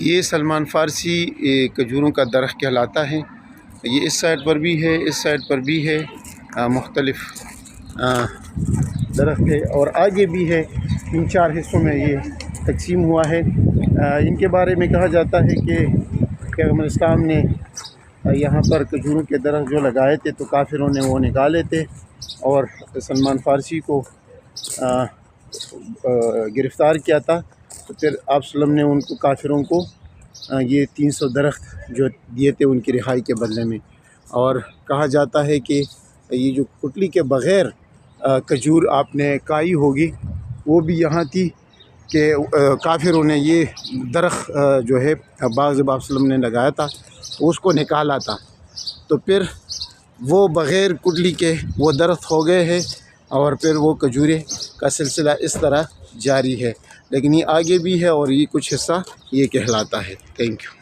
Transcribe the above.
یہ سلمان فارسی کھجوروں کا درخت کہلاتا ہے۔ یہ اس سائڈ پر بھی ہے، اس سائڈ پر بھی ہے، مختلف درخت ہے، اور آگے بھی ہے۔ 3-4 حصوں میں یہ تقسیم ہوا ہے۔ ان کے بارے میں کہا جاتا ہے کہ پیغمبر اسلام نے یہاں پر کھجوروں کے درخت جو لگائے تھے تو کافروں نے وہ نکالے تھے، اور سلمان فارسی کو گرفتار کیا تھا، تو پھر آپ صلی اللہ علیہ وسلم نے ان کو کافروں کو یہ 300 درخت جو دیے تھے ان کی رہائی کے بدلے میں۔ اور کہا جاتا ہے کہ یہ جو کٹلی کے بغیر کھجور آپ نے کھائی ہوگی وہ بھی یہاں تھی کہ کافروں نے یہ درخت جو ہے باغ جب آپ صلی اللہ علیہ وسلم نے لگایا تھا اس کو نکالا تھا، تو پھر وہ بغیر کٹلی کے وہ درخت ہو گئے ہیں، اور پھر وہ کھجورے کا سلسلہ اس طرح جاری ہے۔ لیکن یہ آگے بھی ہے اور یہ کچھ حصہ یہ کہلاتا ہے۔ Thank you.